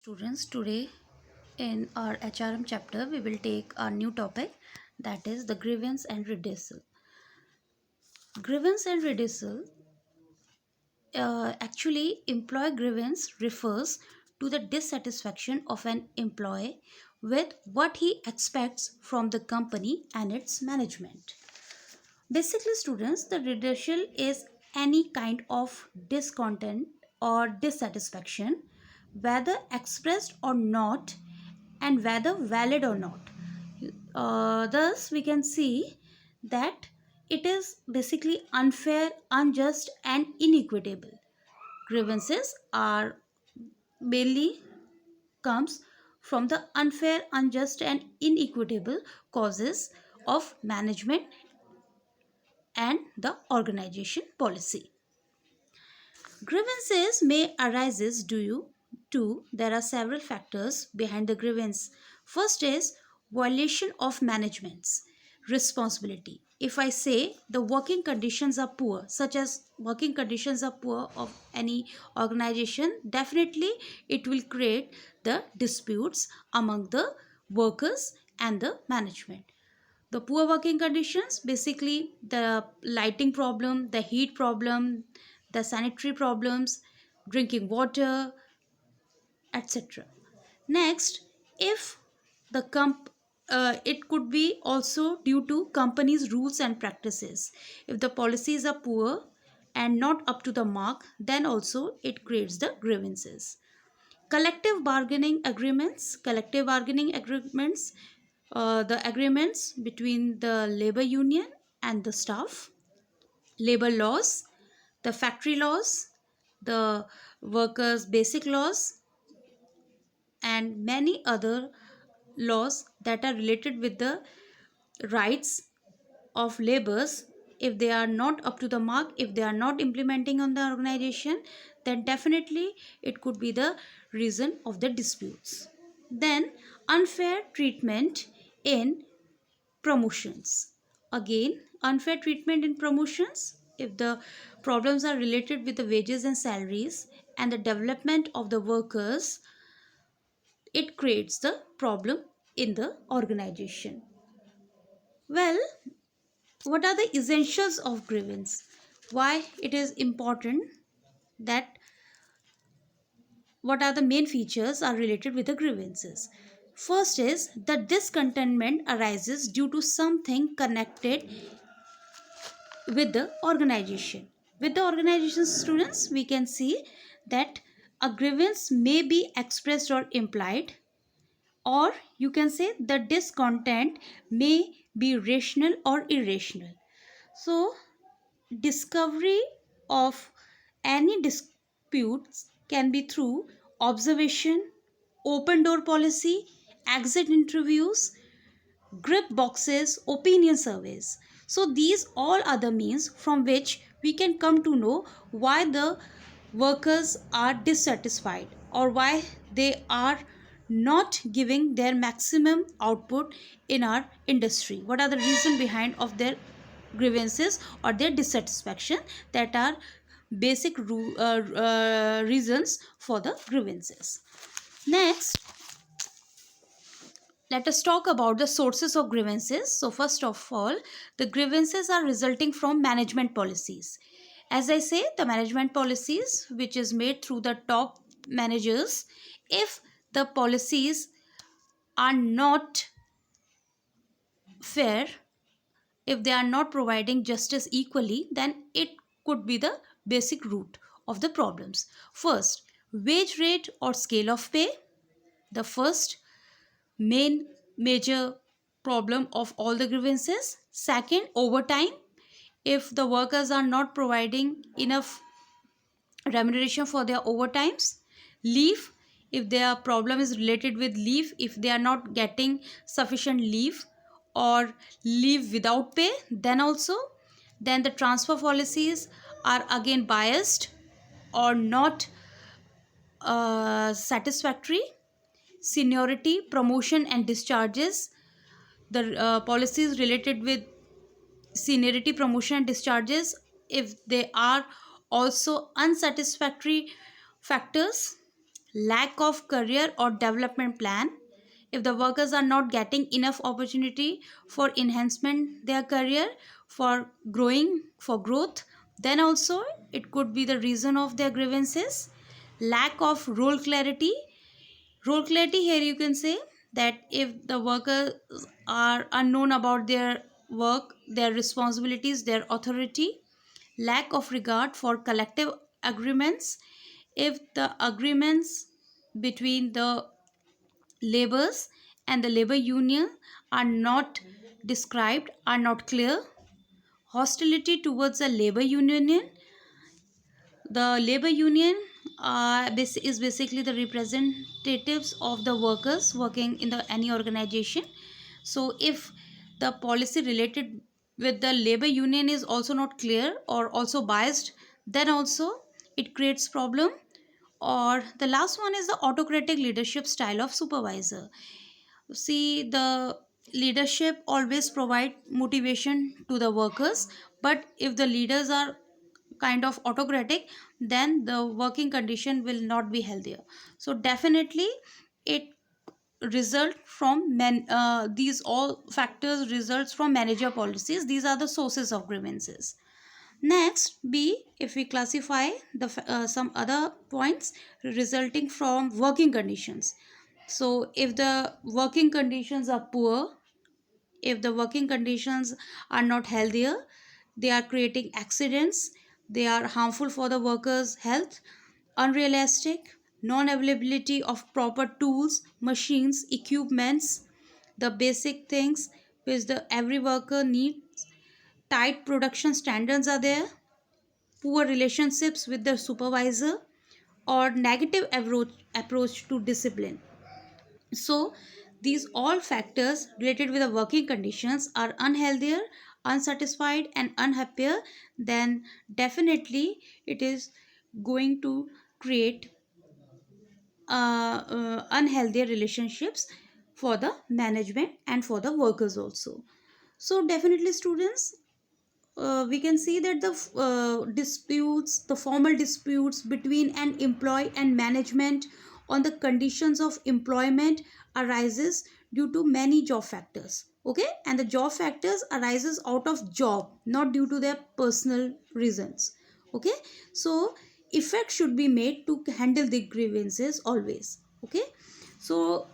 Students, today in our HRM chapter, we will take a new topic, that is the grievance and redressal. Grievance and redressal, actually, employee grievance refers to the dissatisfaction of an employee with what he expects from the company and its management. Basically, students, the redressal is any kind of discontent or dissatisfaction, whether expressed or not, and whether valid or not. Thus, we can see that it is basically unfair, unjust, and inequitable. Grievances are mainly comes from the unfair, unjust, and inequitable causes of management and the organization policy. Grievances may arise due to there are several factors behind the grievance. First is violation of management's responsibility. If I say the working conditions are poor, such as working conditions are poor of any organization, definitely it will create the disputes among the workers and the management. The poor working conditions, basically the lighting problem, the heat problem, the sanitary problems, drinking water, etc. Next, if the it could be also due to companies rules and practices. If the policies are poor and not up to the mark, then also it creates the grievances. Collective bargaining agreements, the agreements between the labor union and the staff, labor laws, the factory laws, the workers basic laws, and many other laws that are related with the rights of laborers. If they are not up to the mark, if they are not implementing on the organization, then definitely it could be the reason of the disputes. Then unfair treatment in promotions. Again, unfair treatment in promotions, if the problems are related with the wages and salaries and the development of the workers, it creates the problem in the organization. Well, what are the essentials of grievance? Why it is important, that what are the main features are related with the grievances? First is the discontentment arises due to something connected with the organization. With the organization, students, we can see that a grievance may be expressed or implied, or you can say the discontent may be rational or irrational. So, discovery of any disputes can be through observation, open door policy, exit interviews, grip boxes, opinion surveys. So these all are the means from which we can come to know why the workers are dissatisfied or why they are not giving their maximum output in our industry. What are the reason behind of their grievances or their dissatisfaction, that are basic reasons for the grievances. Next, let us talk about the sources of grievances. So first of all, the grievances are resulting from management policies. As I say, the management policies which is made through the top managers, if the policies are not fair, if they are not providing justice equally, then it could be the basic root of the problems. First, wage rate or scale of pay, the first main major problem of all the grievances. Second, overtime. If the workers are not providing enough remuneration for their overtimes. Leave, if their problem is related with leave, if they are not getting sufficient leave or leave without pay, then also, then the transfer policies are again biased or not satisfactory. Seniority, promotion and discharges, the policies related with seniority, promotion and discharges, if they are also unsatisfactory factors. lack of career or development plan. If the workers are not getting enough opportunity for enhancement their career, for growing, for growth, then also it could be the reason of their grievances. Lack of role clarity. Role clarity, here you can say that if the workers are unknown about their work, their responsibilities, their authority. Lack of regard for collective agreements. If the agreements between the labors and the labor union are not described, are not clear. Hostility towards a labor union. The labor union is basically the representatives of the workers working in the any organization. So if the policy related with the labor union is also not clear or also biased, then also it creates problem. Or the last one is the autocratic leadership style of supervisor. See, the leadership always provide motivation to the workers, but if the leaders are kind of autocratic, then the working condition will not be healthier. So definitely it result from these all factors results from manager policies. These are the sources of grievances. Next, B, if we classify the some other points resulting from working conditions. So if the working conditions are poor, if the working conditions are not healthier, they are creating accidents, they are harmful for the workers health, unrealistic, non availability of proper tools, machines, equipments, the basic things which the every worker needs. Tight production standards are there, poor relationships with the supervisor, or negative approach to discipline. So these all factors related with the working conditions are unhealthier, unsatisfied and unhappier, then definitely it is going to create unhealthier relationships for the management and for the workers also. So definitely students, we can see that the disputes, the formal disputes between an employee and management on the conditions of employment arises due to many job factors. Okay, and the job factors arises out of job, not due to their personal reasons. Okay, so effect should be made to handle the grievances always. Okay, so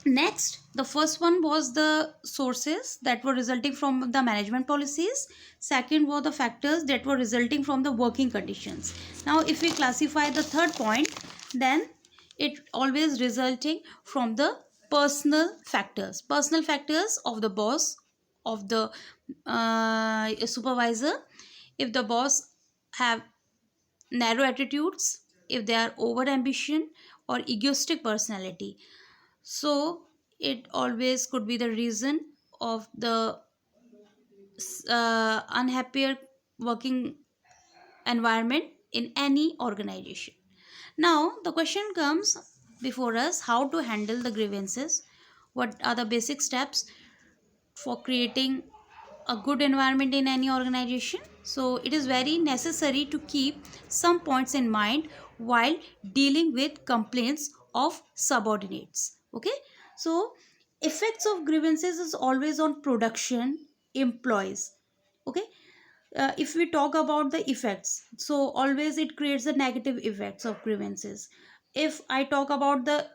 next, the first one was the sources that were resulting from the management policies. Second were the factors that were resulting from the working conditions. Now, if we classify the third point, then it always resulting from the personal factors of the boss, of the supervisor. If the boss have narrow attitudes, if they are over ambition or egoistic personality, so it always could be the reason of the unhappier working environment in any organization. Now the question comes before us, how to handle the grievances, what are the basic steps for creating a good environment in any organization. So it is very necessary to keep some points in mind while dealing with complaints of subordinates. Okay, so effects of grievances is always on production, employees. Okay, if we talk about the effects, so always it creates the negative effects of grievances. If I talk about the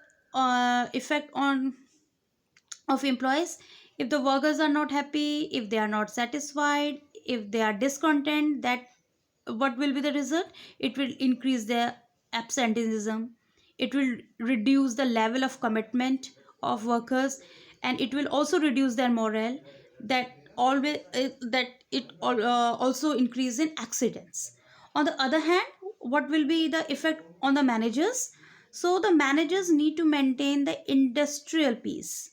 effect on of employees, if the workers are not happy, if they are not satisfied, if they are discontent, that what will be the result? It will increase their absenteeism, it will reduce the level of commitment of workers, and it will also reduce their morale, that always that it also increase in accidents. On the other hand, what will be the effect on the managers? So the managers need to maintain the industrial peace.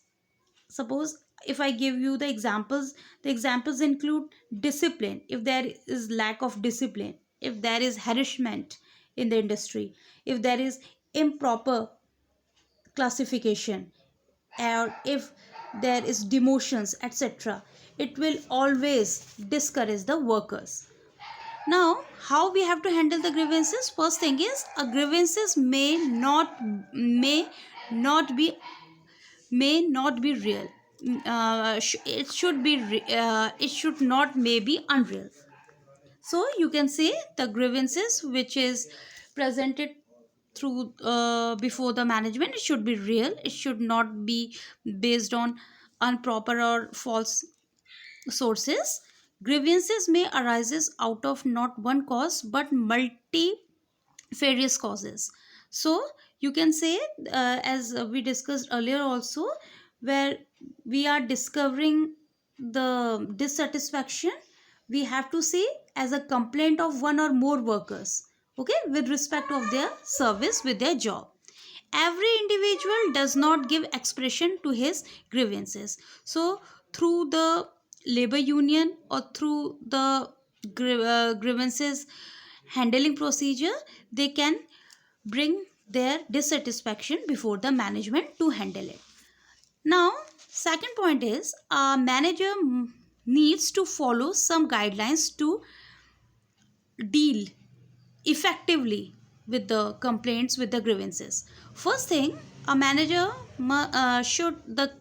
Suppose if I give you the examples include discipline. If there is lack of discipline, if there is harassment in the industry, if there is improper classification, or if there is demotions, etc., it will always discourage the workers. Now, how we have to handle the grievances? First thing is, a grievances not be real. It should be it should not may be unreal. So you can say the grievances which is presented through before the management, it should be real. It should not be based on improper or false sources. Grievances may arises out of not one cause but multifarious causes. So you can say, as we discussed earlier also, where we are discovering the dissatisfaction, we have to say as a complaint of one or more workers, okay, with respect of their service with their job. Every individual does not give expression to his grievances. So through the labor union or through the grievances handling procedure, they can bring their dissatisfaction before the management to handle it. Now, second point is, a manager needs to follow some guidelines to deal effectively with the complaints, with the grievances. First thing, a manager should the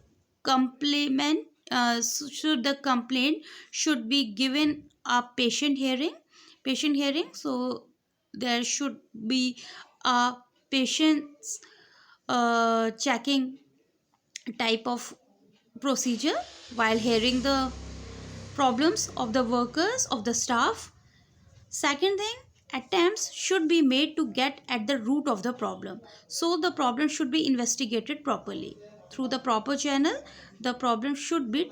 complaint should the complaint should be given a patient hearing. So there should be a patient's checking type of procedure while hearing the problems of the workers, of the staff. Second thing, attempts should be made to get at the root of the problem. So the problem should be investigated properly. Through the proper channel, the problem should be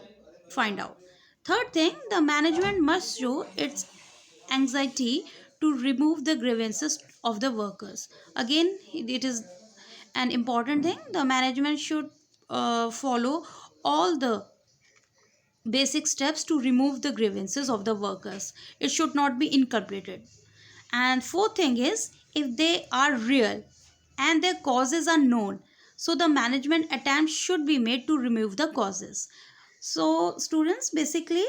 find out. Third thing, the management must show its anxiety to remove the grievances of the workers. Again, it is an important thing. The management should follow all the basic steps to remove the grievances of the workers. It should not be incorporated. And fourth thing is, if they are real and their causes are known, so the management attempts should be made to remove the causes. So students, basically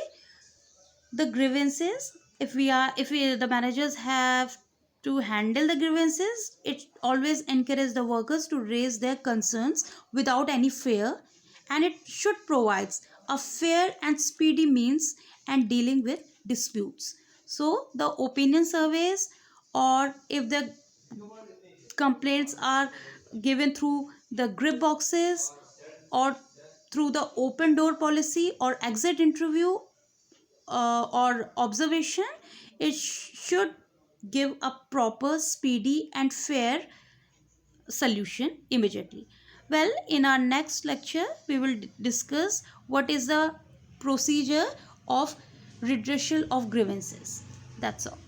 the grievances, if we the managers have to handle the grievances, it always encourages the workers to raise their concerns without any fear, and it should provide a fair and speedy means and dealing with disputes. So the opinion surveys, or if the complaints are given through the grip boxes or through the open door policy or exit interview or observation, it should give a proper, speedy and fair solution immediately. Well, in our next lecture we will discuss what is the procedure of redressal of grievances. That's all.